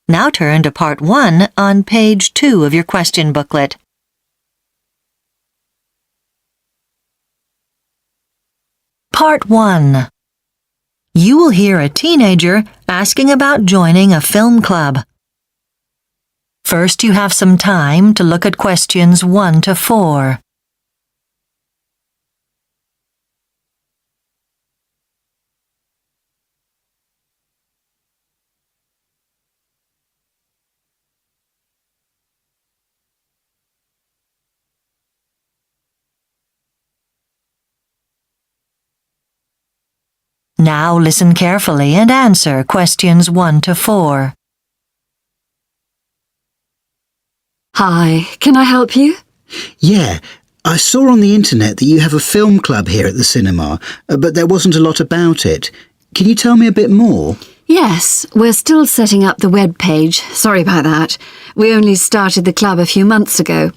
Now turn to Part 1 on page 2 of your question booklet. Part 1. You will hear a teenager asking about joining a film club. First, you have some time to look at questions 1 to 4. Now listen carefully and answer questions 1 to 4. Hi, can I help you? Yeah, I saw on the internet that you have a film club here at the cinema, but there wasn't a lot about it. Can you tell me a bit more? Yes, we're still setting up the web page. Sorry about that. We only started the club a few months ago.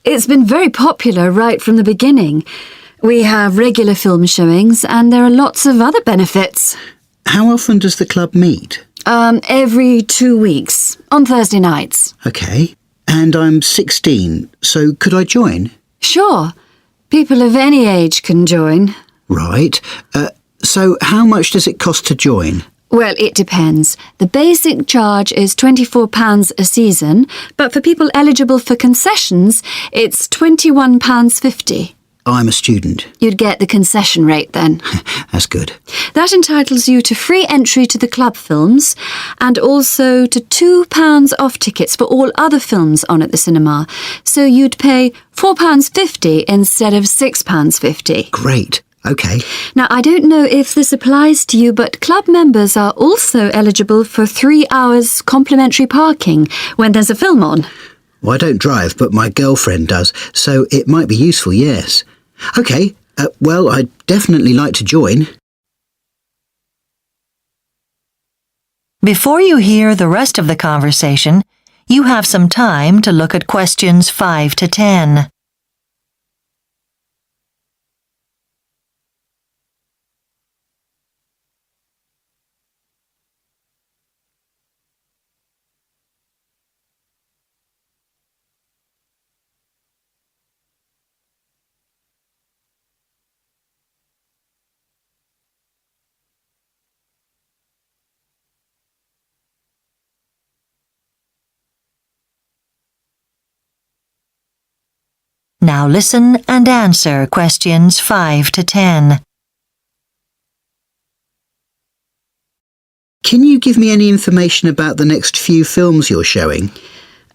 It's been very popular right from the beginning. We have regular film showings and there are lots of other benefits. How often does the club meet? Every 2 weeks, on Thursday nights. OK. And I'm 16, so could I join? Sure. People of any age can join. Right. So how much does it cost to join? Well, it depends. The basic charge is £24 a season, but for people eligible for concessions, it's £21.50. I'm a student. You'd get the concession rate then. That's good. That entitles you to free entry to the club films and also to £2 off tickets for all other films on at the cinema. So you'd pay £4.50 instead of £6.50. Great. OK. Now, I don't know if this applies to you, but club members are also eligible for 3 hours complimentary parking when there's a film on. Well, I don't drive, but my girlfriend does, so it might be useful, yes. OK, well, I'd definitely like to join. Before you hear the rest of the conversation, you have some time to look at questions 5 to 10. Now listen and answer questions 5 to 10. Can you give me any information about the next few films you're showing?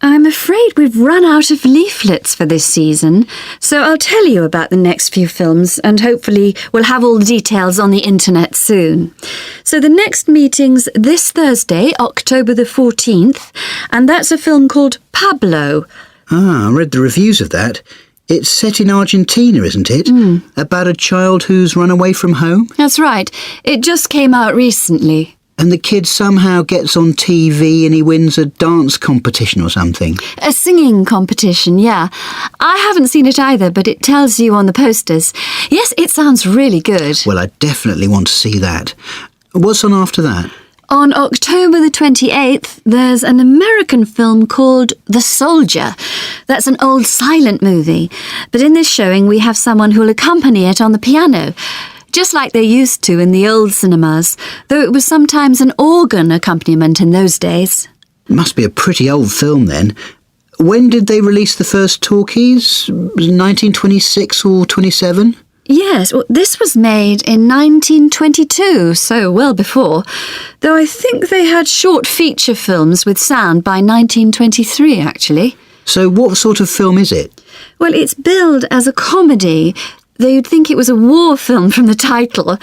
I'm afraid we've run out of leaflets for this season, so I'll tell you about the next few films and hopefully we'll have all the details on the internet soon. So the next meeting's this Thursday, October the 14th, and that's a film called Pablo. Ah, I read the reviews of that. It's set in Argentina, isn't it? About a child who's run away from home? That's right. It just came out recently. And the kid somehow gets on TV and he wins a dance competition or something. A singing competition, yeah. I haven't seen it either, but it tells you on the posters. Yes, it sounds really good. Well, I definitely want to see that. What's on after that? On October the 28th, there's an American film called The Soldier. That's an old silent movie. But in this showing, we have someone who'll accompany it on the piano, just like they used to in the old cinemas, though it was sometimes an organ accompaniment in those days. Must be a pretty old film then. When did they release the first talkies? 1926 or 27? Yes, well, this was made in 1922, so well before, though I think they had short feature films with sound by 1923, actually. So what sort of film is it? Well, it's billed as a comedy, though you'd think it was a war film from the title.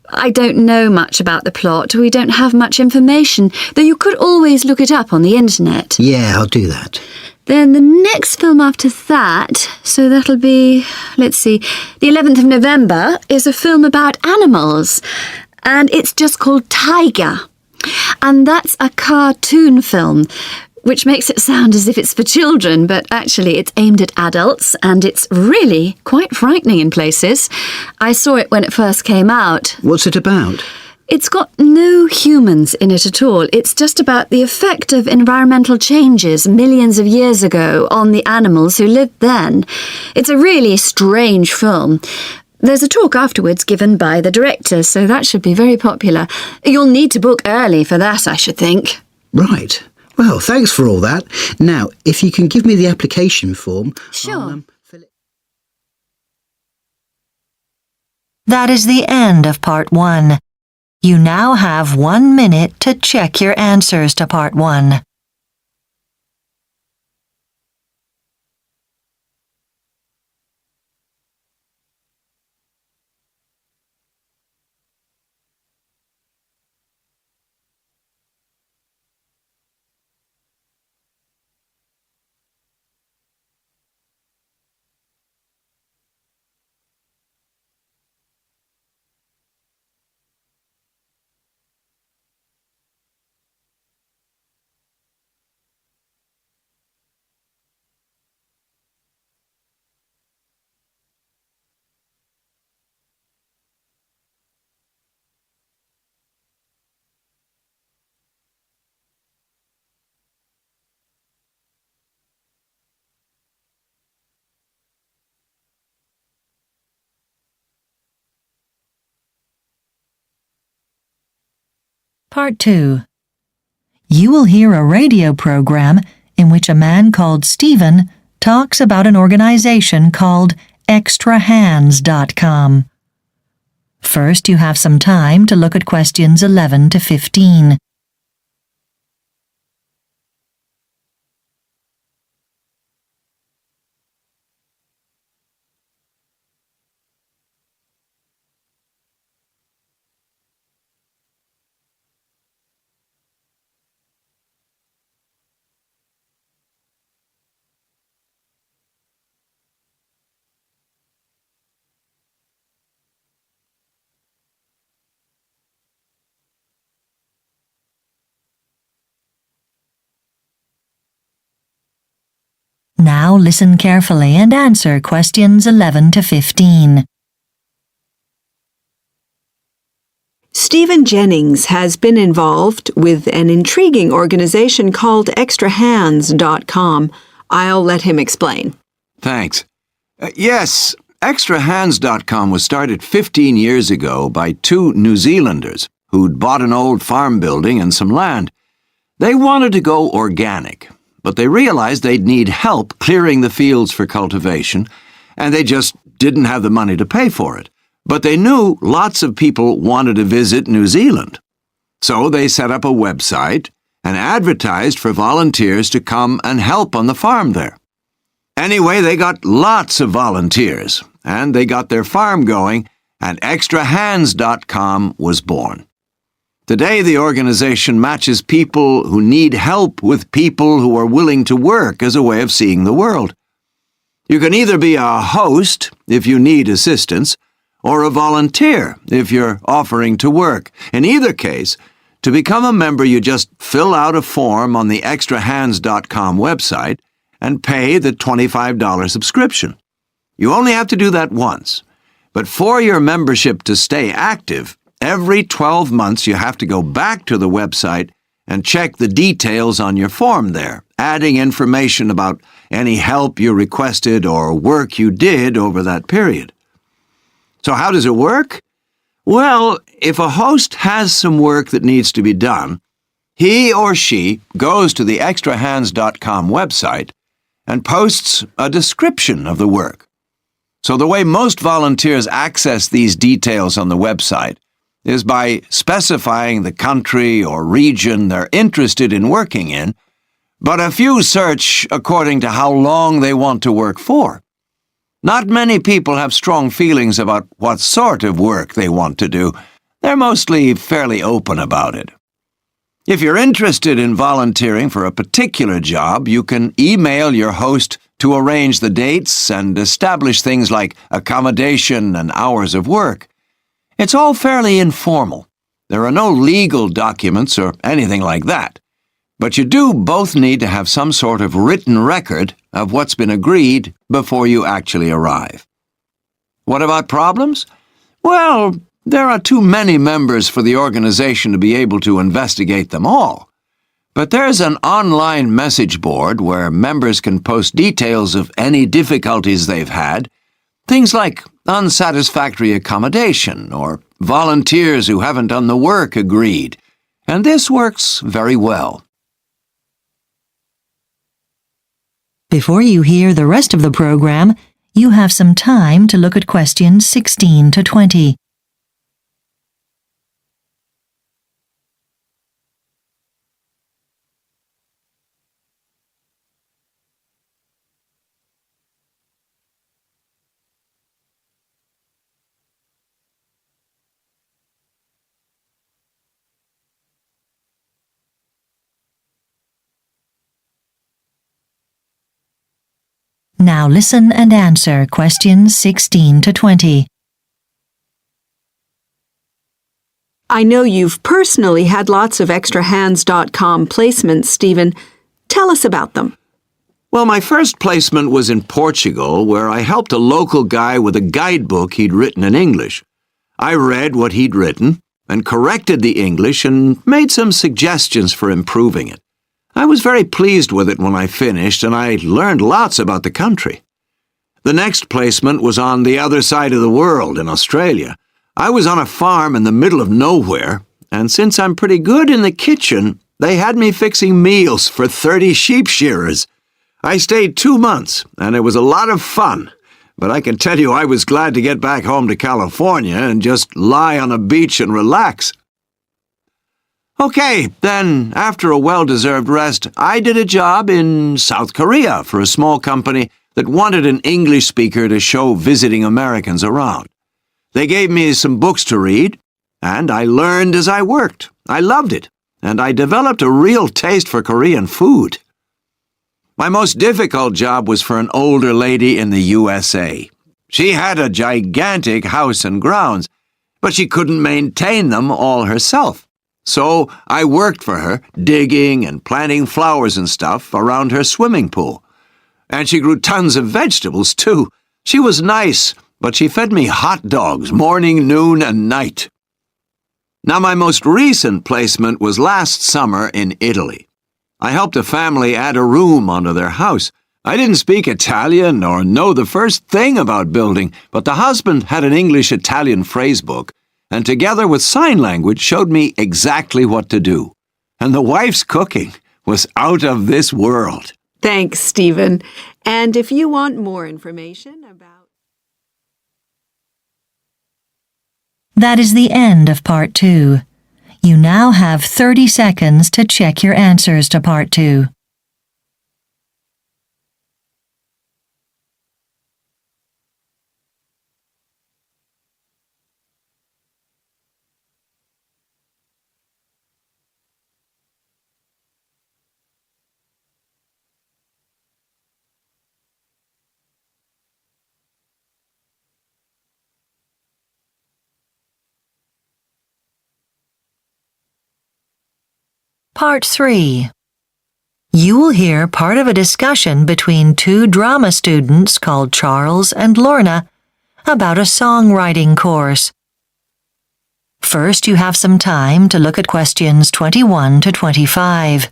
I don't know much about the plot. We don't have much information, though you could always look it up on the internet. Yeah, I'll do that. Then the next film after that, so that'll be, let's see, the 11th of November, is a film about animals. And it's just called Tiger. And that's a cartoon film, which makes it sound as if it's for children, but actually it's aimed at adults, and it's really quite frightening in places. I saw it when it first came out. What's it about? It's got no humans in it at all. It's just about the effect of environmental changes millions of years ago on the animals who lived then. It's a really strange film. There's a talk afterwards given by the director, so that should be very popular. You'll need to book early for that, I should think. Right. Well, thanks for all that. Now, if you can give me the application form... Sure. I'll, fill it. That is the end of Part 1. You now have 1 minute to check your answers to Part 1. Part 2. You will hear a radio program in which a man called Stephen talks about an organization called extrahands.com. First, you have some time to look at questions 11 to 15. Now listen carefully and answer questions 11 to 15. Stephen Jennings has been involved with an intriguing organization called extrahands.com. I'll let him explain. Thanks. Yes, extrahands.com was started 15 years ago by two New Zealanders who'd bought an old farm building and some land. They wanted to go organic, but they realized they'd need help clearing the fields for cultivation, and they just didn't have the money to pay for it. But they knew lots of people wanted to visit New Zealand. So they set up a website and advertised for volunteers to come and help on the farm there. Anyway, they got lots of volunteers, and they got their farm going, and extrahands.com was born. Today, the organization matches people who need help with people who are willing to work as a way of seeing the world. You can either be a host if you need assistance, or a volunteer if you're offering to work. In either case, to become a member, you just fill out a form on the extrahands.com website and pay the $25 subscription. You only have to do that once. But for your membership to stay active, every 12 months you have to go back to the website and check the details on your form there, adding information about any help you requested or work you did over that period. So how does it work? Well, if a host has some work that needs to be done, he or she goes to the extrahands.com website and posts a description of the work. So the way most volunteers access these details on the website is by specifying the country or region they're interested in working in, but a few search according to how long they want to work for. Not many people have strong feelings about what sort of work they want to do. They're mostly fairly open about it. If you're interested in volunteering for a particular job, you can email your host to arrange the dates and establish things like accommodation and hours of work. It's all fairly informal. There are no legal documents or anything like that. But you do both need to have some sort of written record of what's been agreed before you actually arrive. What about problems? Well, There are too many members for the organization to be able to investigate them all. But there's an online message board where members can post details of any difficulties they've had, things like unsatisfactory accommodation or volunteers who haven't done the work agreed, and this works very well. Before you hear the rest of the program, you have some time to look at questions 16 to 20. Now listen and answer questions 16 to 20. I know you've personally had lots of extrahands.com placements, Stephen. Tell us about them. Well, my first placement was in Portugal, where I helped a local guy with a guidebook he'd written in English. I read what he'd written and corrected the English and made some suggestions for improving it. I was very pleased with it when I finished, and I learned lots about the country. The next placement was on the other side of the world, in Australia. I was on a farm in the middle of nowhere, and since I'm pretty good in the kitchen, they had me fixing meals for 30 sheep shearers. I stayed 2 months, and it was a lot of fun, but I can tell you I was glad to get back home to California and just lie on a beach and relax. Okay, then, after a well-deserved rest, I did a job in South Korea for a small company that wanted an English speaker to show visiting Americans around. They gave me some books to read, and I learned as I worked. I loved it, and I developed a real taste for Korean food. My most difficult job was for an older lady in the USA. She had a gigantic house and grounds, but she couldn't maintain them all herself. So I worked for her, digging and planting flowers and stuff around her swimming pool. And she grew tons of vegetables, too. She was nice, but she fed me hot dogs morning, noon, and night. Now, my most recent placement was last summer in Italy. I helped a family add a room onto their house. I didn't speak Italian or know the first thing about building, but the husband had an English-Italian phrase book, and together with sign language showed me exactly what to do. And the wife's cooking was out of this world. Thanks, Stephen. And if you want more information about... That is the end of Part 2. You now have 30 seconds to check your answers to Part 2. Part 3. You will hear part of a discussion between two drama students called Charles and Lorna about a songwriting course. First, you have some time to look at questions 21 to 25.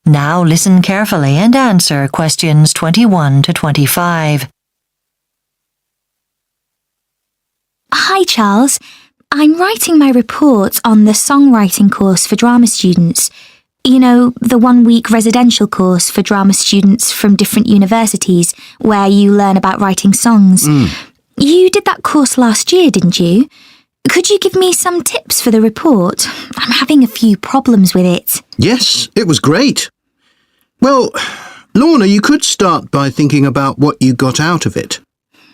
Now listen carefully and answer questions 21 to 25. Hi, Charles. I'm writing my report on the songwriting course for drama students. You know, the 1-week residential course for drama students from different universities where you learn about writing songs. You did that course last year, didn't you? Could you give me some tips for the report? I'm having a few problems with it. Yes, it was great. Well, Lorna, you could start by thinking about what you got out of it.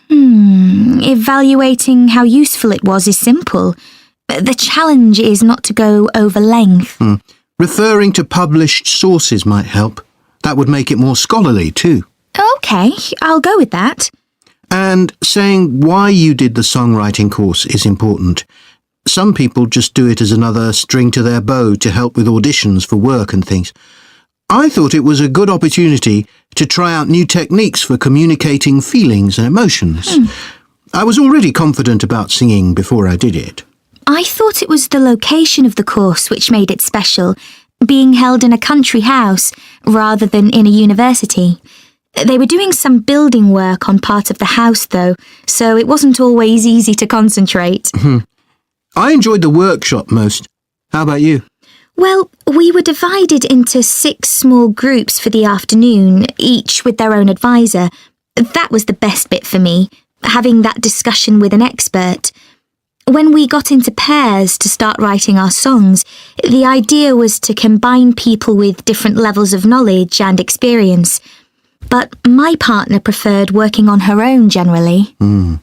Evaluating how useful it was is simple. The challenge is not to go over length. Referring to published sources might help. That would make it more scholarly too. OK, I'll go with that. And saying why you did the songwriting course is important. Some people just do it as another string to their bow to help with auditions for work and things. I thought it was a good opportunity to try out new techniques for communicating feelings and emotions. I was already confident about singing before I did it. I thought it was the location of the course which made it special, being held in a country house rather than in a university. They were doing some building work on part of the house, though, so it wasn't always easy to concentrate. I enjoyed the workshop most. How about you? Well, we were divided into 6 small groups for the afternoon, each with their own advisor. That was the best bit for me, having that discussion with an expert. When we got into pairs to start writing our songs, the idea was to combine people with different levels of knowledge and experience. But my partner preferred working on her own generally. And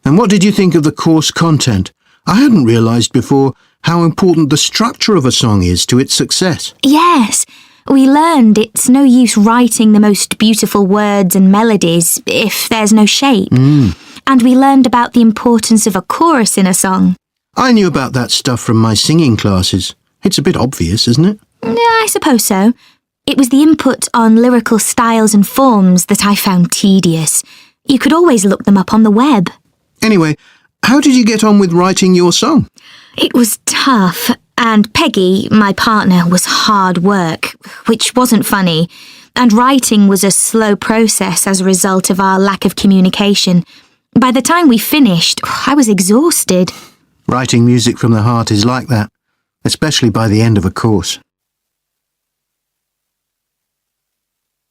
what did you think of the course content? I hadn't realised before how important the structure of a song is to its success. Yes, we learned it's no use writing the most beautiful words and melodies if there's no shape. And we learned about the importance of a chorus in a song. I knew about that stuff from my singing classes. It's a bit obvious, isn't it? I suppose so. It was the input on lyrical styles and forms that I found tedious. You could always look them up on the web. Anyway, how did you get on with writing your song? It was tough, and Peggy, my partner, was hard work, which wasn't funny, and writing was a slow process as a result of our lack of communication. By the time we finished, I was exhausted. Writing music from the heart is like that, especially by the end of a course.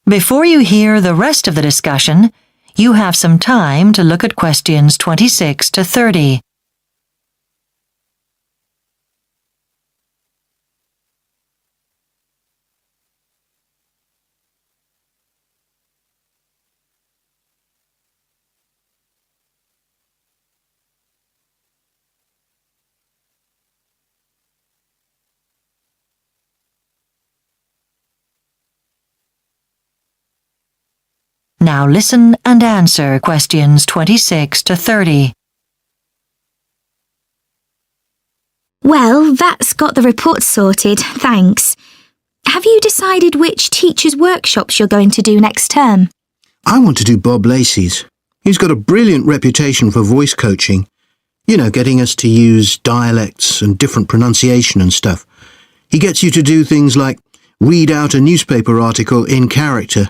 Before you hear the rest of the discussion, you have some time to look at questions 26 to 30. Now listen and answer questions 26 to 30. Well, that's got the report sorted, thanks. Have you decided which teachers' workshops you're going to do next term? I want to do Bob Lacey's. He's got a brilliant reputation for voice coaching. You know, getting us to use dialects and different pronunciation and stuff. He gets you to do things like read out a newspaper article in character.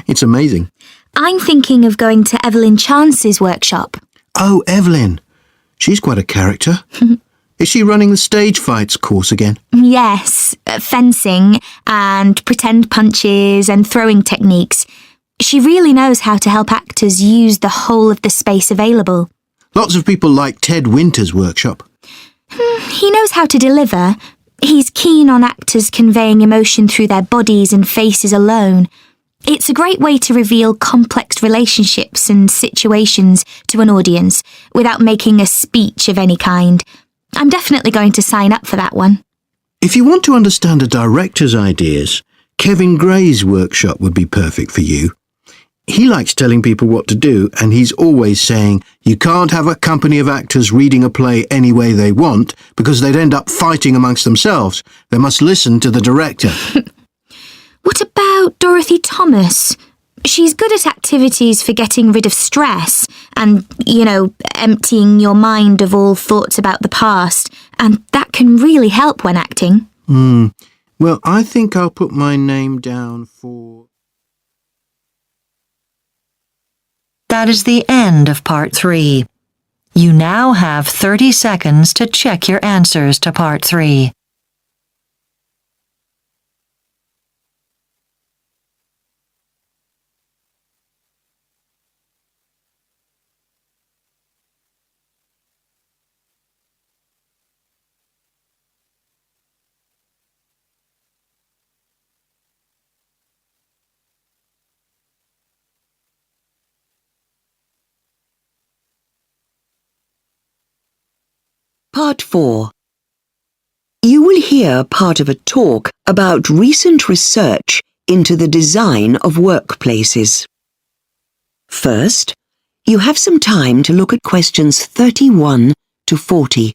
It's amazing. I'm thinking of going to Evelyn Chance's workshop. Oh, Evelyn. She's quite a character. Is she running the stage fights course again? Yes, fencing and pretend punches and throwing techniques. She really knows how to help actors use the whole of the space available. Lots of people like Ted Winter's workshop. He knows how to deliver. He's keen on actors conveying emotion through their bodies and faces alone. It's a great way to reveal complex relationships and situations to an audience without making a speech of any kind. I'm definitely going to sign up for that one. If you want to understand a director's ideas, Kevin Gray's workshop would be perfect for you. He likes telling people what to do, and he's always saying you can't have a company of actors reading a play any way they want because they'd end up fighting amongst themselves. They must listen to the director. What about Dorothy Thomas? She's good at activities for getting rid of stress and, emptying your mind of all thoughts about the past, and that can really help when acting. Well, I think I'll put my name down for... That is the end of part 3. You now have 30 seconds to check your answers to part 3. Part 4. You will hear part of a talk about recent research into the design of workplaces. First, you have some time to look at questions 31 to 40.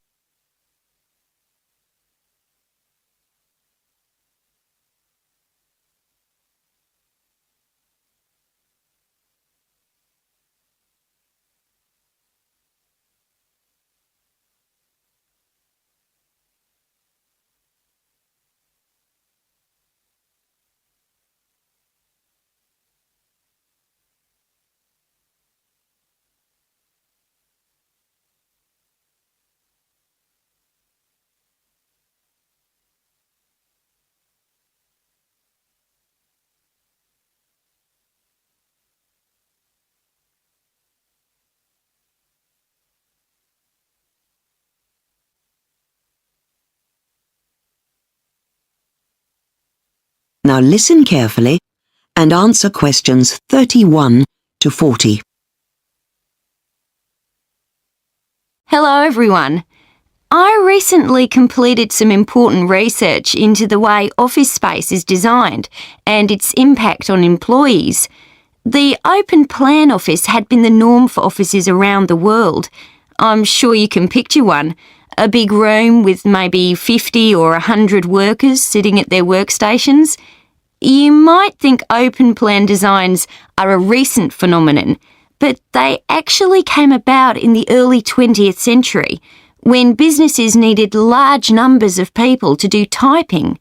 Now listen carefully and answer questions 31 to 40. Hello everyone. I recently completed some important research into the way office space is designed and its impact on employees. The open plan office had been the norm for offices around the world. I'm sure you can picture one. A big room with maybe 50 or 100 workers sitting at their workstations. You might think open plan designs are a recent phenomenon, but they actually came about in the early 20th century when businesses needed large numbers of people to do typing.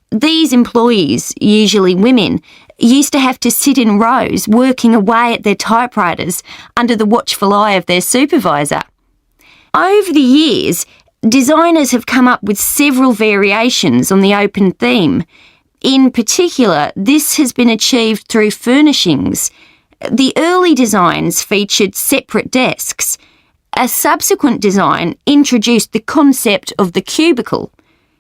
These employees, usually women, used to have to sit in rows working away at their typewriters under the watchful eye of their supervisor. Over the years, designers have come up with several variations on the open theme. In particular, this has been achieved through furnishings. The early designs featured separate desks. A subsequent design introduced the concept of the cubicle.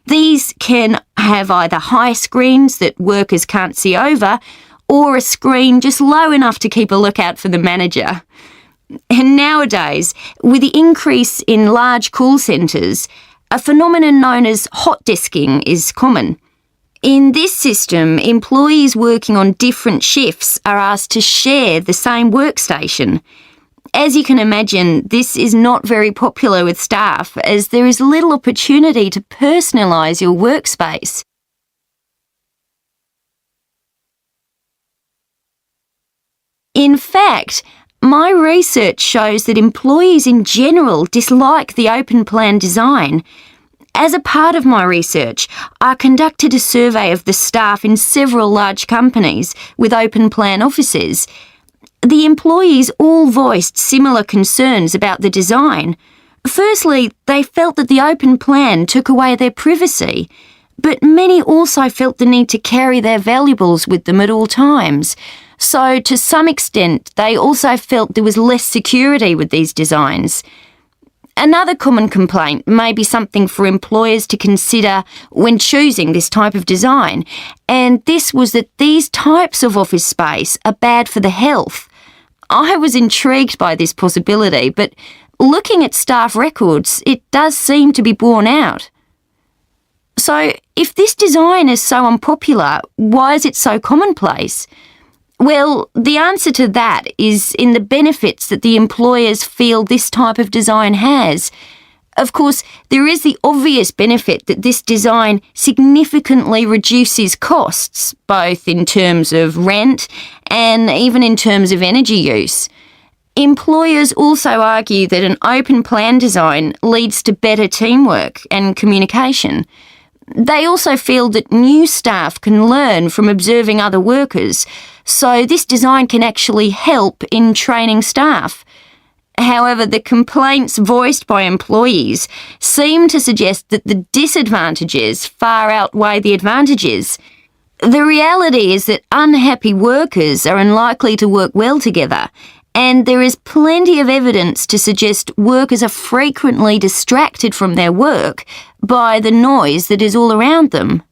These can have either high screens that workers can't see over, or a screen just low enough to keep a lookout for the manager. And nowadays, with the increase in large call centres, a phenomenon known as hot desking is common. In this system, employees working on different shifts are asked to share the same workstation. As you can imagine, this is not very popular with staff as there is little opportunity to personalise your workspace. In fact, my research shows that employees in general dislike the open plan design. As a part of my research, I conducted a survey of the staff in several large companies with open plan offices. The employees all voiced similar concerns about the design. Firstly, they felt that the open plan took away their privacy, but many also felt the need to carry their valuables with them at all times. So, to some extent, they also felt there was less security with these designs. Another common complaint may be something for employers to consider when choosing this type of design, and this was that these types of office space are bad for the health. I was intrigued by this possibility, but looking at staff records, it does seem to be borne out. So, if this design is so unpopular, why is it so commonplace? Well, the answer to that is in the benefits that the employers feel this type of design has. Of course, there is the obvious benefit that this design significantly reduces costs, both in terms of rent and even in terms of energy use. Employers also argue that an open plan design leads to better teamwork and communication. They also feel that new staff can learn from observing other workers, so this design can actually help in training staff. However, the complaints voiced by employees seem to suggest that the disadvantages far outweigh the advantages. The reality is that unhappy workers are unlikely to work well together, and there is plenty of evidence to suggest workers are frequently distracted from their work by the noise that is all around them.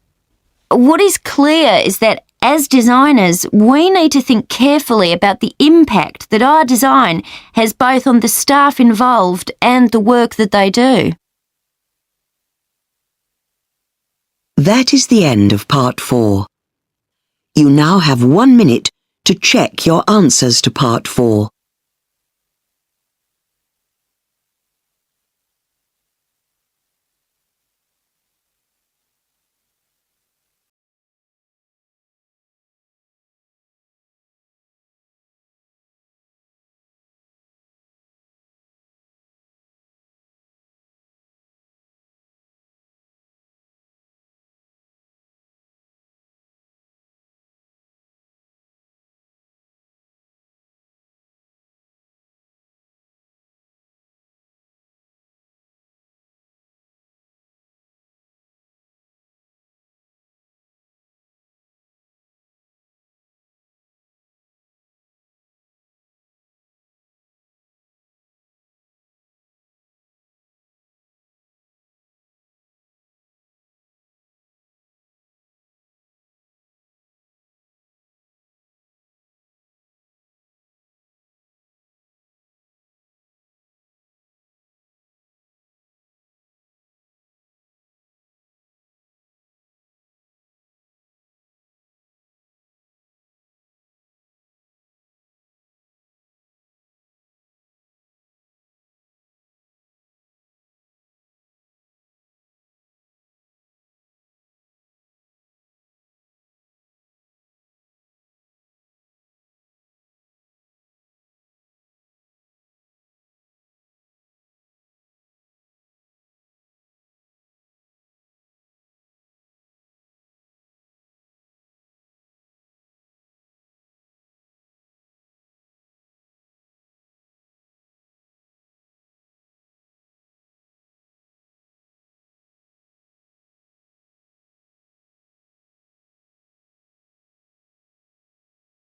What is clear is that as designers, we need to think carefully about the impact that our design has both on the staff involved and the work that they do. That is the end of part 4. You now have 1 minute to check your answers to part 4.